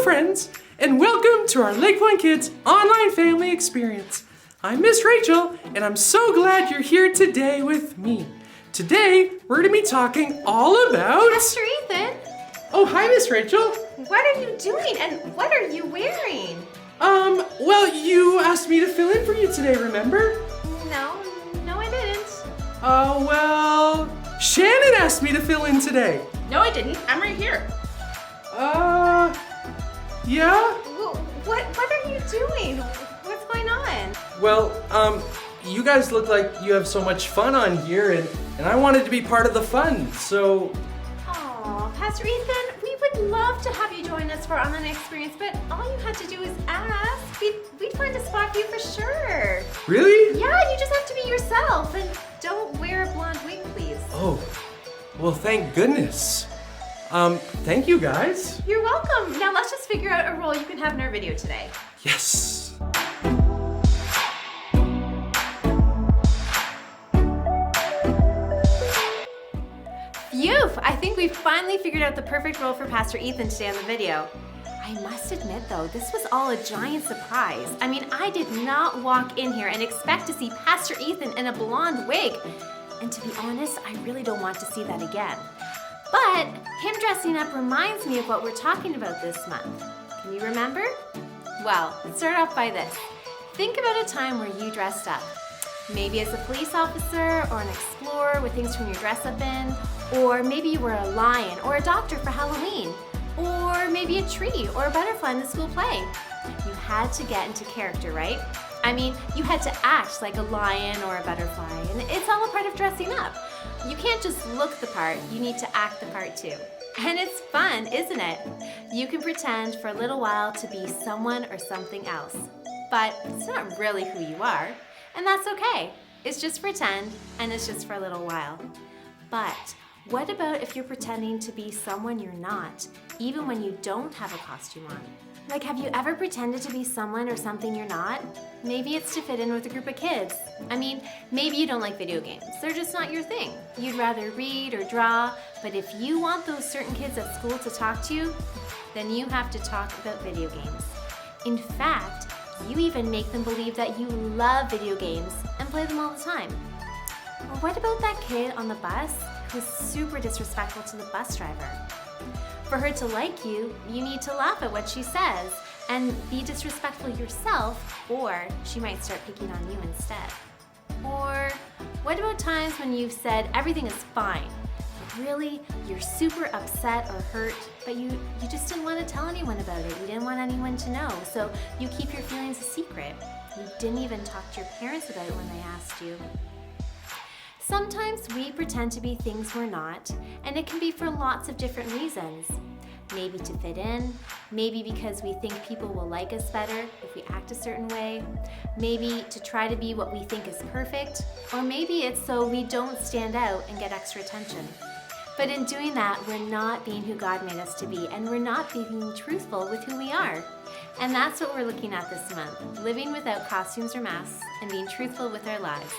friends, and welcome to our LakePoint Kids online family experience. I'm Miss Rachel, and I'm so glad you're here today with me. Today, we're going to be talking all about... Pastor Ethan! Oh, hi, Miss Rachel. What are you doing, and what are you wearing? Well, you asked me to fill in for you today, remember? No, I didn't. Oh, well, Shannon asked me to fill in today. No, I didn't. I'm right here. Yeah? What are you doing? What's going on? Well, you guys look like you have so much fun on here, and I wanted to be part of the fun, so... Oh, Pastor Ethan, we would love to have you join us for our online experience, but all you had to do is ask. We'd find a spot for you for sure. Really? Yeah, you just have to be yourself, and don't wear a blonde wig, please. Oh, well, thank goodness. Thank you, guys. You're welcome. Now let's just figure out a role you can have in our video today. Yes. Phew! I think we finally figured out the perfect role for Pastor Ethan today on the video. I must admit though, this was all a giant surprise. I mean, I did not walk in here and expect to see Pastor Ethan in a blonde wig. And to be honest, I really don't want to see that again. But him dressing up reminds me of what we're talking about this month. Can you remember? Well, let's start off by this. Think about a time where you dressed up. Maybe as a police officer or an explorer with things from your dress up in, or maybe you were a lion or a doctor for Halloween, or maybe a tree or a butterfly in the school play. You had to get into character, right? I mean, you had to act like a lion or a butterfly, and it's all a part of dressing up. You can't just look the part, you need to act the part too. And it's fun, isn't it? You can pretend for a little while to be someone or something else, but it's not really who you are, and that's okay. It's just pretend, and it's just for a little while. But what about if you're pretending to be someone you're not, even when you don't have a costume on? Like, have you ever pretended to be someone or something you're not? Maybe it's to fit in with a group of kids. I mean, maybe you don't like video games. They're just not your thing. You'd rather read or draw, but if you want those certain kids at school to talk to you, then you have to talk about video games. In fact, you even make them believe that you love video games and play them all the time. Or what about that kid on the bus who's super disrespectful to the bus driver? For her to like you, you need to laugh at what she says and be disrespectful yourself, or she might start picking on you instead. Or what about times when you've said everything is fine, but really you're super upset or hurt, but you just didn't want to tell anyone about it. You didn't want anyone to know, so you keep your feelings a secret. You didn't even talk to your parents about it when they asked you. Sometimes we pretend to be things we're not, and it can be for lots of different reasons. Maybe to fit in, maybe because we think people will like us better if we act a certain way, maybe to try to be what we think is perfect, or maybe it's so we don't stand out and get extra attention. But in doing that, we're not being who God made us to be, and we're not being truthful with who we are. And that's what we're looking at this month, living without costumes or masks and being truthful with our lives.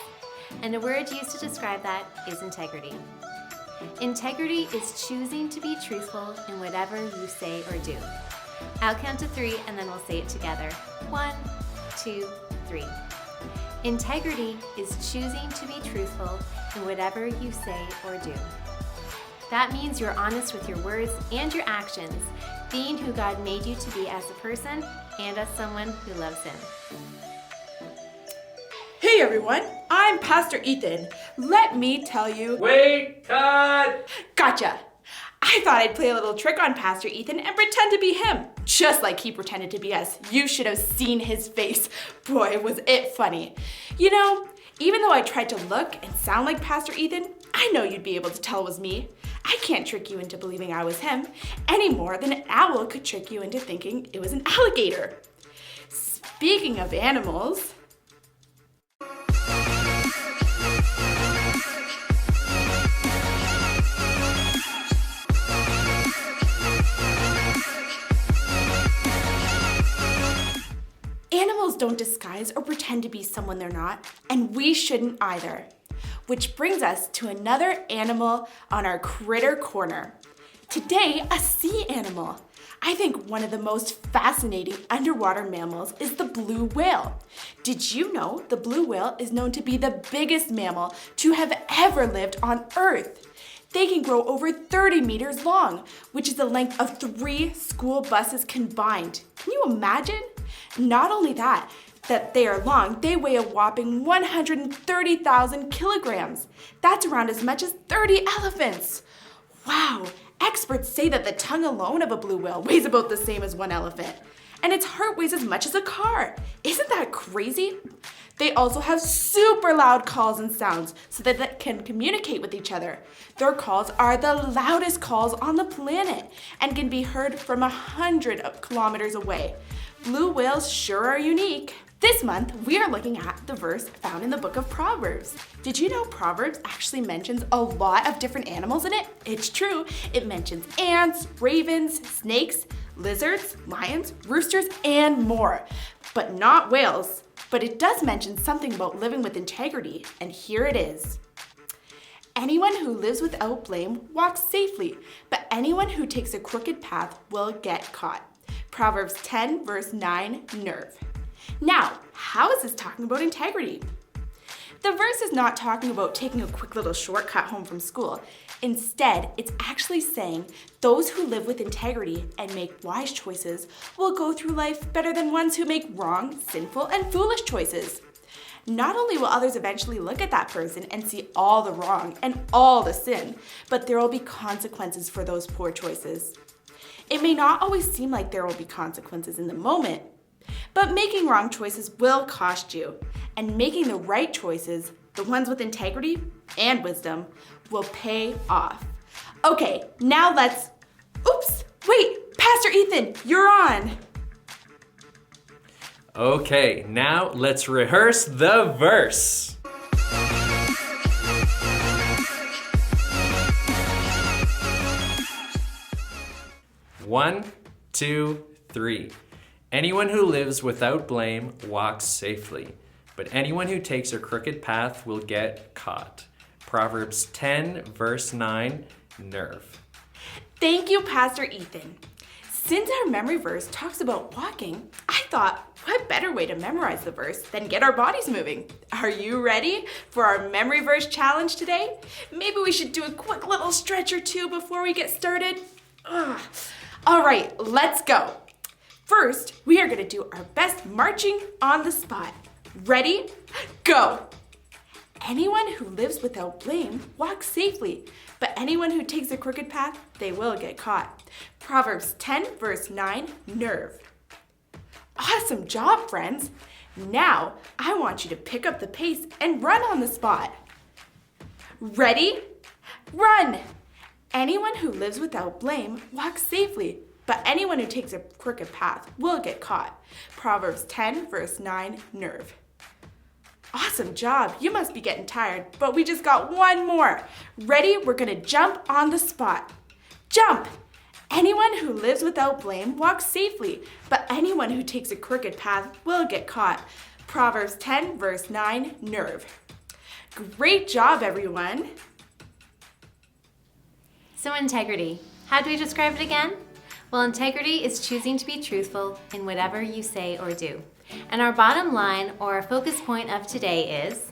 And a word used to describe that is integrity. Integrity is choosing to be truthful in whatever you say or do. I'll count to 3 and then we'll say it together. 1, 2, 3. Integrity is choosing to be truthful in whatever you say or do. That means you're honest with your words and your actions, being who God made you to be as a person and as someone who loves Him. Hey everyone, I'm Pastor Ethan. Let me tell you... Wait, cut! Gotcha! I thought I'd play a little trick on Pastor Ethan and pretend to be him, just like he pretended to be us. You should have seen his face. Boy, was it funny. You know, even though I tried to look and sound like Pastor Ethan, I know you'd be able to tell it was me. I can't trick you into believing I was him any more than an owl could trick you into thinking it was an alligator. Speaking of animals... Animals don't disguise or pretend to be someone they're not, and we shouldn't either. Which brings us to another animal on our Critter Corner. Today, a sea animal. I think one of the most fascinating underwater mammals is the blue whale. Did you know the blue whale is known to be the biggest mammal to have ever lived on Earth? They can grow over 30 meters long, which is the length of 3 school buses combined. Can you imagine? Not only that they are long, they weigh a whopping 130,000 kilograms. That's around as much as 30 elephants. Wow, experts say that the tongue alone of a blue whale weighs about the same as 1 elephant, and its heart weighs as much as a car. Isn't that crazy? They also have super loud calls and sounds so that they can communicate with each other. Their calls are the loudest calls on the planet and can be heard from 100 kilometers away. Blue whales sure are unique. This month, we are looking at the verse found in the book of Proverbs. Did you know Proverbs actually mentions a lot of different animals in it? It's true. It mentions ants, ravens, snakes, lizards, lions, roosters, and more. But not whales. But it does mention something about living with integrity, and here it is. Anyone who lives without blame walks safely, but anyone who takes a crooked path will get caught. Proverbs 10, verse 9, nerve. Now, how is this talking about integrity? The verse is not talking about taking a quick little shortcut home from school. Instead, it's actually saying those who live with integrity and make wise choices will go through life better than ones who make wrong, sinful, and foolish choices. Not only will others eventually look at that person and see all the wrong and all the sin, but there will be consequences for those poor choices. It may not always seem like there will be consequences in the moment, but making wrong choices will cost you, and making the right choices, the ones with integrity and wisdom, will pay off. Okay, now let's... Oops, wait, Pastor Ethan, you're on. Okay, now let's rehearse the verse. One, two, three. Anyone who lives without blame walks safely, but anyone who takes a crooked path will get caught. Proverbs 10, verse 9, nerve. Thank you, Pastor Ethan. Since our memory verse talks about walking, I thought, what better way to memorize the verse than get our bodies moving? Are you ready for our memory verse challenge today? Maybe we should do a quick little stretch or two before we get started. All right, let's go. First, we are going to do our best marching on the spot. Ready? Go! Anyone who lives without blame walks safely, but anyone who takes a crooked path, they will get caught. Proverbs 10, verse 9, nerve. Awesome job, friends! Now, I want you to pick up the pace and run on the spot. Ready? Run! Anyone who lives without blame walks safely, but anyone who takes a crooked path will get caught. Proverbs 10, verse 9, nerve. Awesome job. You must be getting tired, but we just got one more. Ready? We're gonna jump on the spot. Jump! Anyone who lives without blame walks safely, but anyone who takes a crooked path will get caught. Proverbs 10, verse 9, nerve. Great job, everyone. So integrity, how do we describe it again? Well, integrity is choosing to be truthful in whatever you say or do. And our bottom line, or our focus point of today is,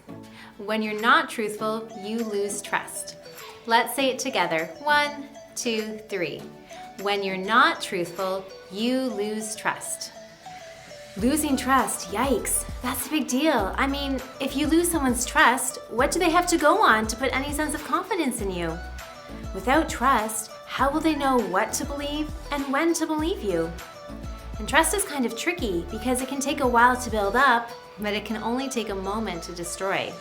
when you're not truthful, you lose trust. Let's say it together. 1, 2, 3. When you're not truthful, you lose trust. Losing trust, yikes, that's a big deal. I mean, if you lose someone's trust, what do they have to go on to put any sense of confidence in you? Without trust, how will they know what to believe and when to believe you? And trust is kind of tricky because it can take a while to build up, but it can only take a moment to destroy.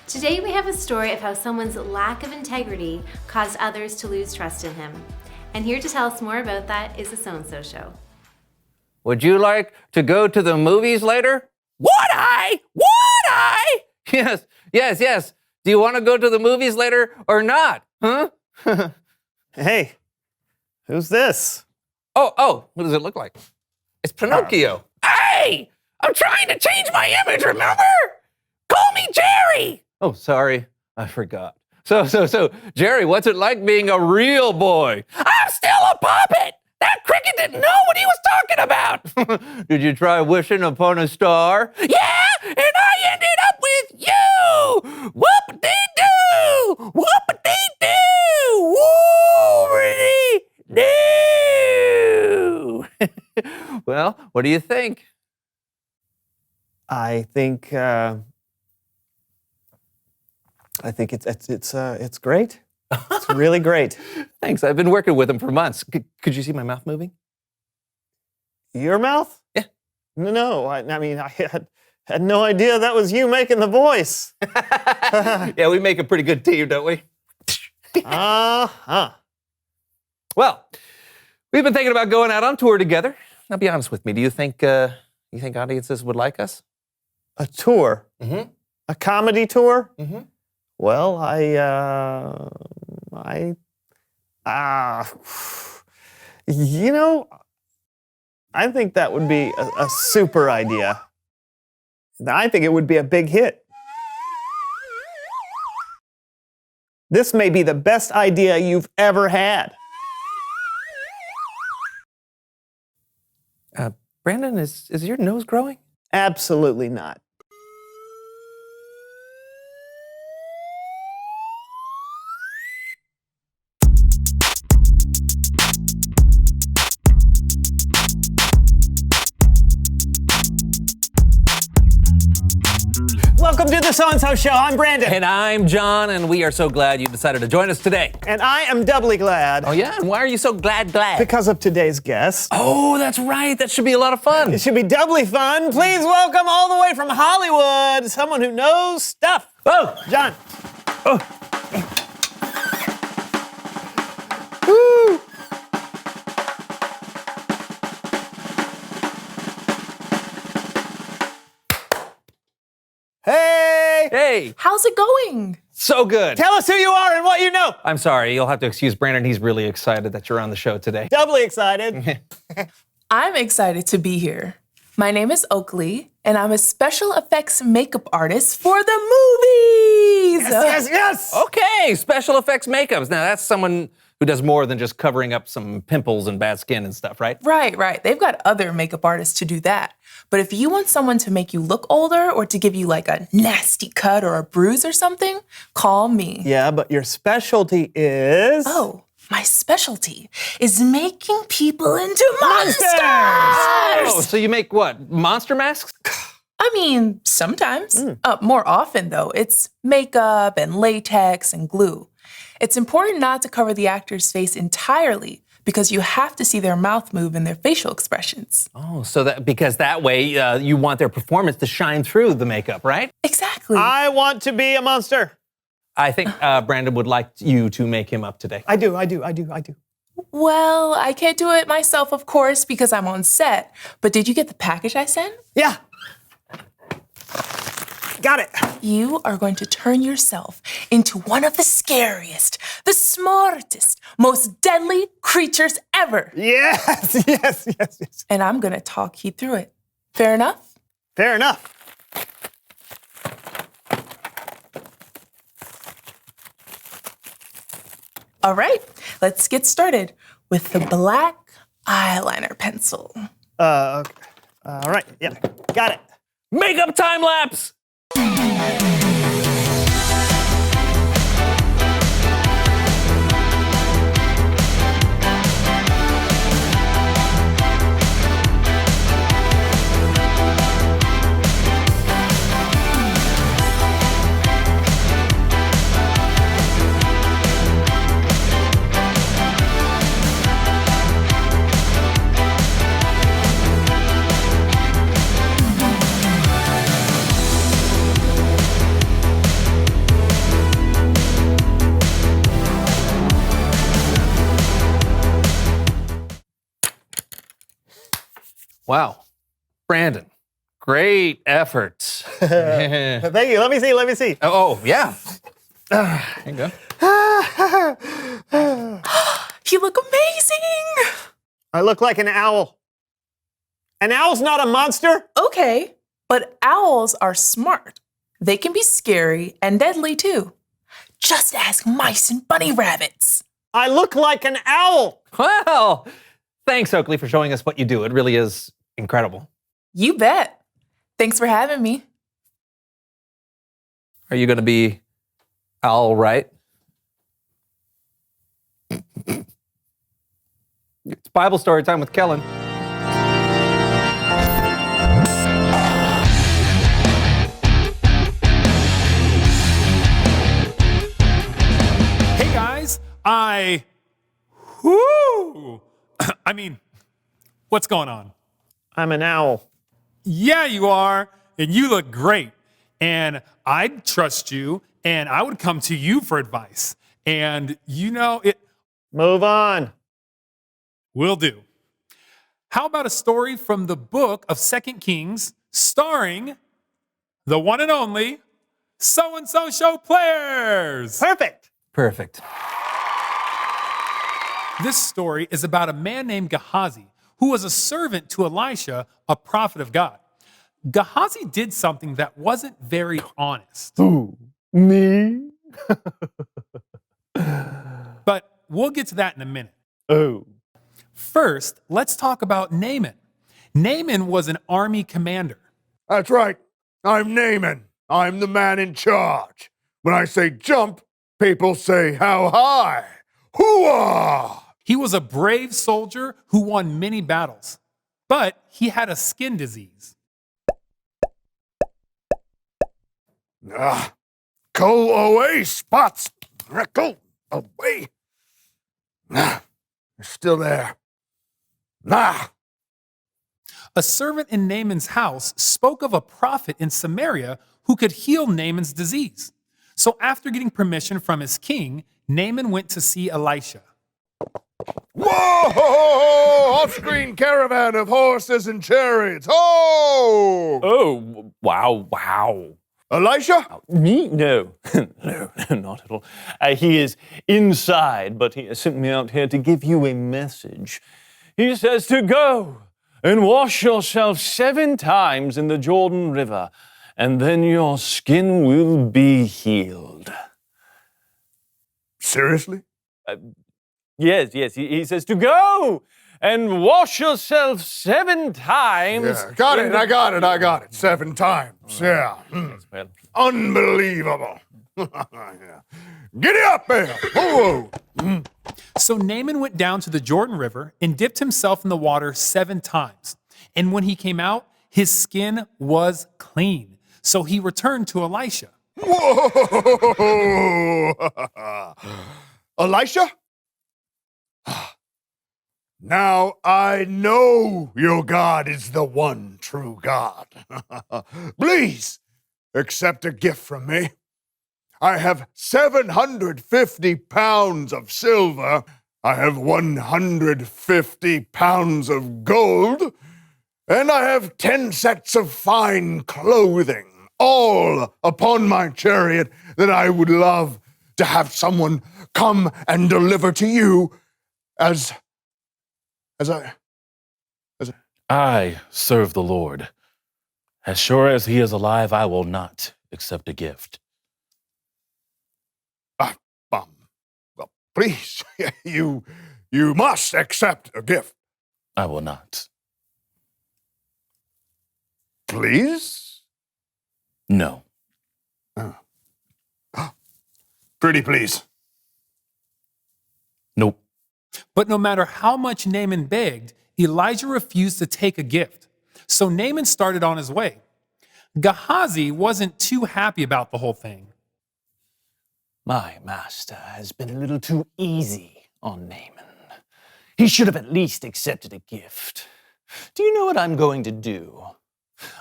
Today we have a story of how someone's lack of integrity caused others to lose trust in him. And here to tell us more about that is the So-and-So Show. Would you like to go to the movies later? Would I? Would I? Yes. Do you want to go to the movies later or not? Huh? Hey, who's this? Oh, what does it look like? It's Pinocchio. Hey, I'm trying to change my image, remember? Call me Jerry. Oh, sorry, I forgot. So, Jerry, what's it like being a real boy? I'm still a puppet. That cricket didn't know what he was talking about. Did you try wishing upon a star? Yeah, and I ended up with you. Whoop-a-dee-doo. Whoop-a-dee-doo. Woo-a-dee-doo. Well, what do you think? I think it's great. It's really great. Thanks. I've been working with him for months. Could you see my mouth moving? Your mouth? Yeah. No, I mean, I had no idea that was you making the voice. Yeah, we make a pretty good team, don't we? Uh-huh. Well, we've been thinking about going out on tour together. Now, be honest with me. Do you think audiences would like us? A tour? Mm-hmm. A comedy tour? Mm-hmm. Well, I think that would be a super idea. I think it would be a big hit. This may be the best idea you've ever had. Brandon, is your nose growing? Absolutely not. Welcome to the So-and-So Show. I'm Brandon. And I'm John, and we are so glad you decided to join us today. And I am doubly glad. Oh, yeah? And why are you so glad? Because of today's guest. Oh, that's right. That should be a lot of fun. It should be doubly fun. Please welcome all the way from Hollywood, someone who knows stuff. Oh, John. oh. Woo. Hey! Hey, How's it going? so good. Tell us who you are and what you know. I'm sorry. You'll have to excuse Brandon. He's really excited that you're on the show today. Doubly excited. I'm excited to be here. My name is Oakley, and I'm a special effects makeup artist for the movies. Yes. Okay, special effects makeups. Now, that's someone who does more than just covering up some pimples and bad skin and stuff, right? Right. They've got other makeup artists to do that. But if you want someone to make you look older or to give you like a nasty cut or a bruise or something, call me. Yeah, but your specialty is... Oh, my specialty is making people into monsters! Oh, so you make what? Monster masks? I mean, sometimes. More often, though, it's makeup and latex and glue. It's important not to cover the actor's face entirely because you have to see their mouth move and their facial expressions. Oh, so because that way you want their performance to shine through the makeup, right? Exactly. I want to be a monster. I think Brandon would like you to make him up today. I do. Well, I can't do it myself, of course, because I'm on set. But did you get the package I sent? Yeah. Got it. You are going to turn yourself into one of the scariest, the smartest, most deadly creatures ever. Yes. And I'm going to talk you through it. Fair enough? Fair enough. All right, let's get started with the black eyeliner pencil. Okay. All right. Yeah. Got it. Makeup time lapse! Wow. Brandon, great efforts. Thank you. Let me see. Oh, yeah. There you go. You look amazing! I look like an owl. An owl's not a monster. Okay, but owls are smart. They can be scary and deadly too. Just ask mice and bunny rabbits. I look like an owl. Well, Thanks, Oakley, for showing us what you do. It really is incredible. You bet. Thanks for having me. Are you going to be all right? It's Bible story time with Kellen. Hey guys, whoo! I mean, what's going on? I'm an owl. Yeah, you are, and you look great. And I'd trust you, and I would come to you for advice. And you know, it Move on. will do. How about a story from the book of 2 Kings, starring the one and only So-and-so Show Players? Perfect. Perfect. This story is about a man named Gehazi, who was a servant to Elisha, a prophet of God. Gehazi did something that wasn't very honest. Ooh, me? But we'll get to that in a minute. Oh. First, let's talk about Naaman. Naaman was an army commander. That's right. I'm Naaman. I'm the man in charge. When I say jump, people say how high. Hoo-ah! He was a brave soldier who won many battles, but he had a skin disease. Go away, Spots. Go away. You're still there. A servant in Naaman's house spoke of a prophet in Samaria who could heal Naaman's disease. So after getting permission from his king, Naaman went to see Elisha. Whoa! Off-screen caravan of horses and chariots. Oh! Oh, wow. Elisha? Me? No. No, not at all. He is inside, but he has sent me out here to give you a message. He says to go and wash yourself 7 times in the Jordan River, and then your skin will be healed. Seriously? Yes. He says to go and wash yourself 7 times. Yeah, got it. I got it. 7 times. Yeah. Well, Unbelievable. Yeah. Giddy up there. Whoa. So Naaman went down to the Jordan River and dipped himself in the water 7 times. And when he came out, his skin was clean. So he returned to Elisha. Whoa! Elisha? Now I know your God is the one true God. Please accept a gift from me. I have 750 pounds of silver. I have 150 pounds of gold. And I have 10 sets of fine clothing, all upon my chariot that I would love to have someone come and deliver to you as I serve the Lord. As sure as he is alive, I will not accept a gift. Well, please, you must accept a gift. I will not. Please? No. Pretty please. Nope. But no matter how much Naaman begged, Elijah refused to take a gift. So Naaman started on his way. Gehazi wasn't too happy about the whole thing. My master has been a little too easy on Naaman. He should have at least accepted a gift. Do you know what I'm going to do?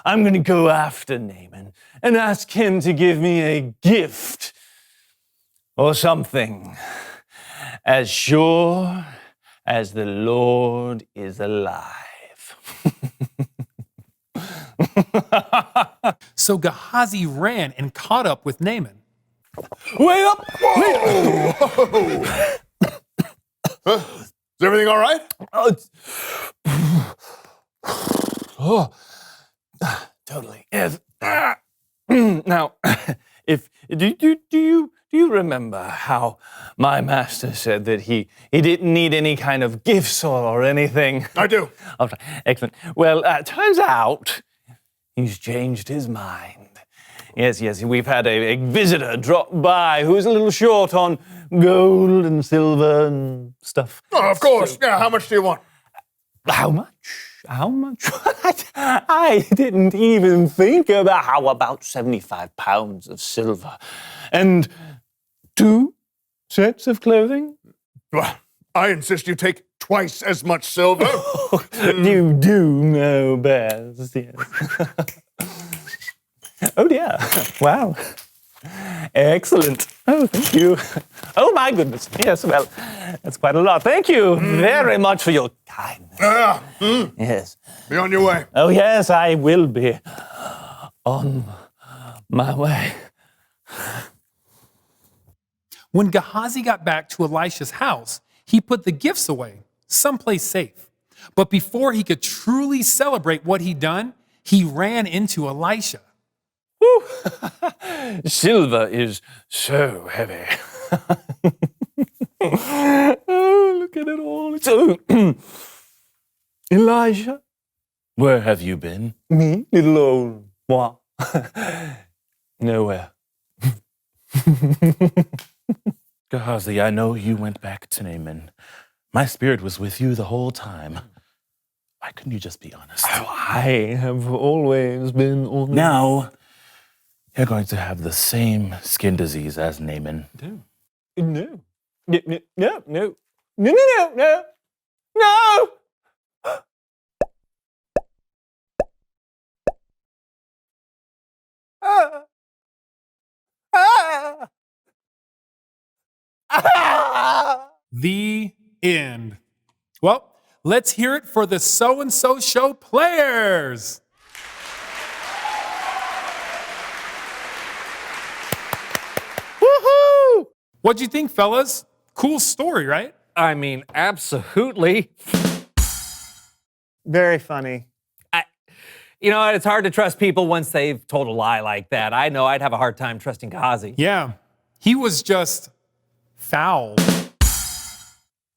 I'm going to go after Naaman and ask him to give me a gift or something as sure as the Lord is alive. So Gehazi ran and caught up with Naaman. Wait up! Whoa! Is everything all right? Oh, totally. Yes. Now, if do Do you remember how my master said that he didn't need any kind of gifts or anything? I do. Oh, excellent. Well, turns out he's changed his mind. Yes, we've had a visitor drop by who's a little short on gold and silver and stuff. Oh, of course. Yeah, how much do you want? How much? I didn't even think about how about 75 pounds of silver and 2 sets of clothing? Well, I insist you take twice as much silver. You do know best, yes. Oh dear, wow. Excellent. Oh, thank you. Oh my goodness, yes, well, that's quite a lot. Thank you very much for your kindness. Yes. Be on your way. Oh yes, I will be on my way. When Gehazi got back to Elisha's house, he put the gifts away, someplace safe. But before he could truly celebrate what he'd done, he ran into Elisha. Whew. Silver is so heavy. Oh, look at it all. So, Elijah? Where have you been? Me? Little old moi? Nowhere. Gehazi, I know you went back to Naaman. My spirit was with you the whole time. Why couldn't you just be honest? Oh, I have always been honest. Now, you're going to have the same skin disease as Naaman. No. No. No. No. No. No. No. No. No. The end. Well, let's hear it for the So-and-So Show players. Woohoo! What'd you think, fellas? Cool story, right? I mean, absolutely. Very funny. You know, it's hard to trust people once they've told a lie like that. I know I'd have a hard time trusting Gehazi. Yeah, he was just foul.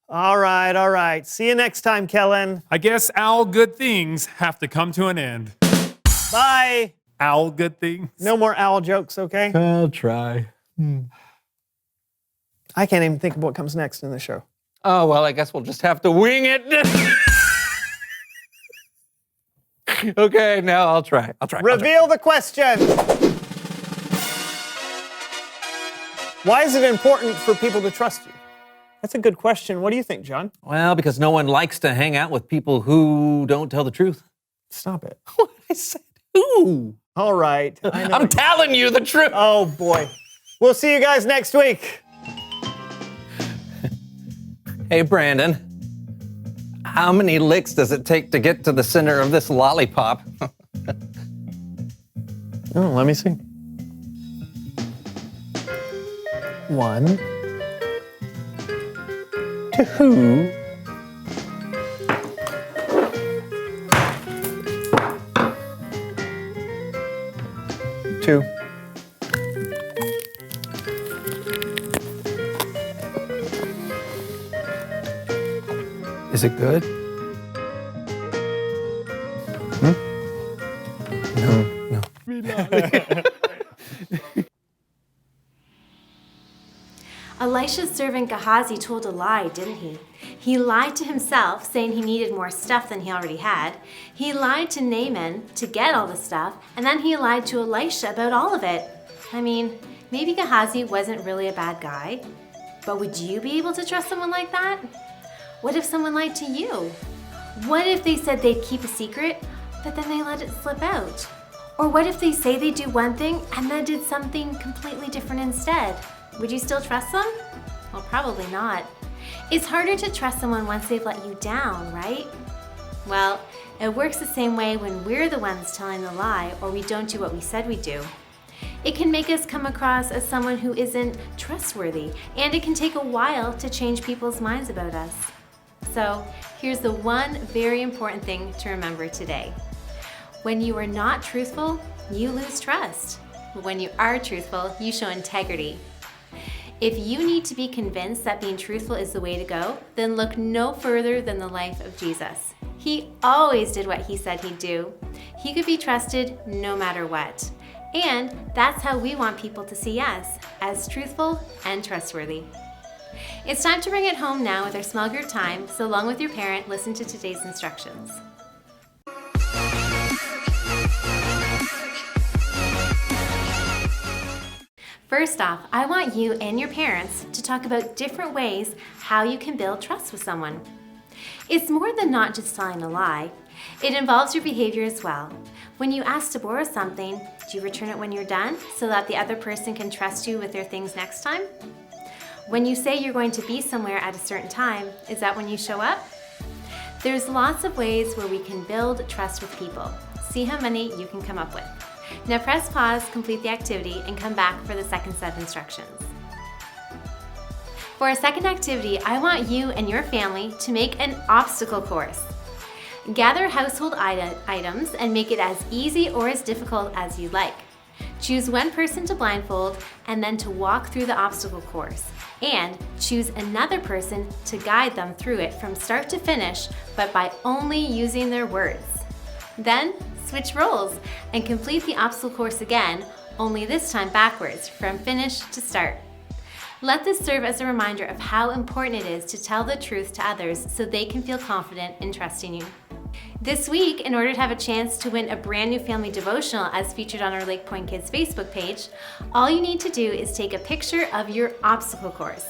All right. See you next time, Kellen. I guess all good things have to come to an end. Bye. All good things. No more owl jokes, okay? I'll try. I can't even think of what comes next in the show. Oh, well, I guess we'll just have to wing it. Okay, now I'll try. Reveal the question. Why is it important for people to trust you? That's a good question. What do you think, John? Well, because no one likes to hang out with people who don't tell the truth. Stop it. What I said? Who? All right. I know. I'm telling you the truth. Oh, boy. We'll see you guys next week. Hey, Brandon. How many licks does it take to get to the center of this lollipop? Oh, let me see. 1, 2. 2. Is it good? No. Elisha's servant Gehazi told a lie, didn't he? He lied to himself, saying he needed more stuff than he already had. He lied to Naaman to get all the stuff, and then he lied to Elisha about all of it. I mean, maybe Gehazi wasn't really a bad guy, but would you be able to trust someone like that? What if someone lied to you? What if they said they'd keep a secret, but then they let it slip out? Or what if they say they do one thing and then did something completely different instead? Would you still trust them? Well, probably not. It's harder to trust someone once they've let you down, right? Well, it works the same way when we're the ones telling the lie or we don't do what we said we'd do. It can make us come across as someone who isn't trustworthy, and it can take a while to change people's minds about us. So here's the one very important thing to remember today. When you are not truthful, you lose trust. But when you are truthful, you show integrity. If you need to be convinced that being truthful is the way to go, then look no further than the life of Jesus. He always did what he said he'd do. He could be trusted no matter what. And that's how we want people to see us, as truthful and trustworthy. It's time to bring it home now with our small group time, so along with your parent, listen to today's instructions. First off, I want you and your parents to talk about different ways how you can build trust with someone. It's more than not just telling a lie. It involves your behavior as well. When you ask to borrow something, do you return it when you're done so that the other person can trust you with their things next time? When you say you're going to be somewhere at a certain time, is that when you show up? There's lots of ways where we can build trust with people. See how many you can come up with. Now press pause, complete the activity, and come back for the second set of instructions. For our second activity, I want you and your family to make an obstacle course. Gather household items and make it as easy or as difficult as you like. Choose one person to blindfold and then to walk through the obstacle course. And choose another person to guide them through it from start to finish, but by only using their words. Then switch roles and complete the obstacle course again, only this time backwards, from finish to start. Let this serve as a reminder of how important it is to tell the truth to others so they can feel confident in trusting you. This week, in order to have a chance to win a brand new family devotional as featured on our LakePoint Kids Facebook page, all you need to do is take a picture of your obstacle course.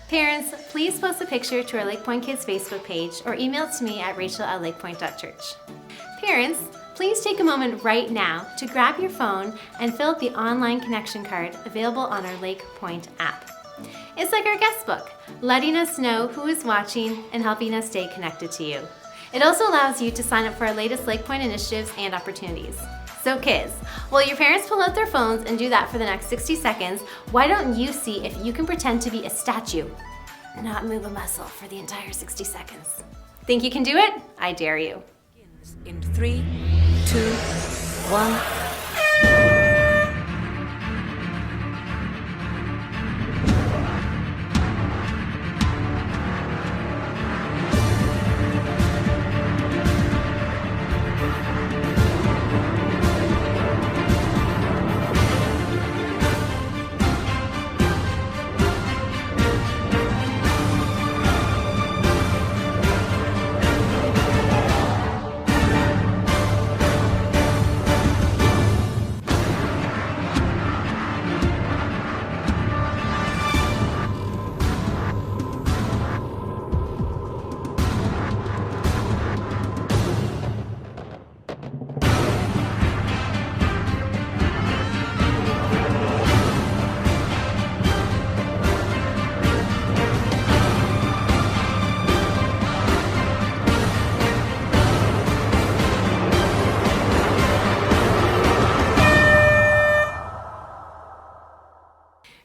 Parents, please post a picture to our LakePoint Kids Facebook page or email it to me at rachel@lakepoint.church. Parents, please take a moment right now to grab your phone and fill out the online connection card available on our LakePoint app. It's like our guest book, letting us know who is watching and helping us stay connected to you. It also allows you to sign up for our latest LakePoint initiatives and opportunities. So kids, while your parents pull out their phones and do that for the next 60 seconds, why don't you see if you can pretend to be a statue and not move a muscle for the entire 60 seconds? Think you can do it? I dare you. In 3, 2, 1.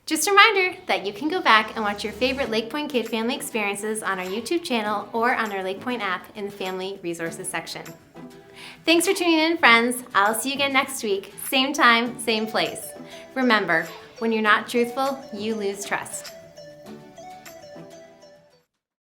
Just a reminder that you can go back and watch your favorite LakePoint Kid family experiences on our YouTube channel or on our LakePoint app in the Family Resources section. Thanks for tuning in, friends. I'll see you again next week, same time, same place. Remember, when you're not truthful, you lose trust.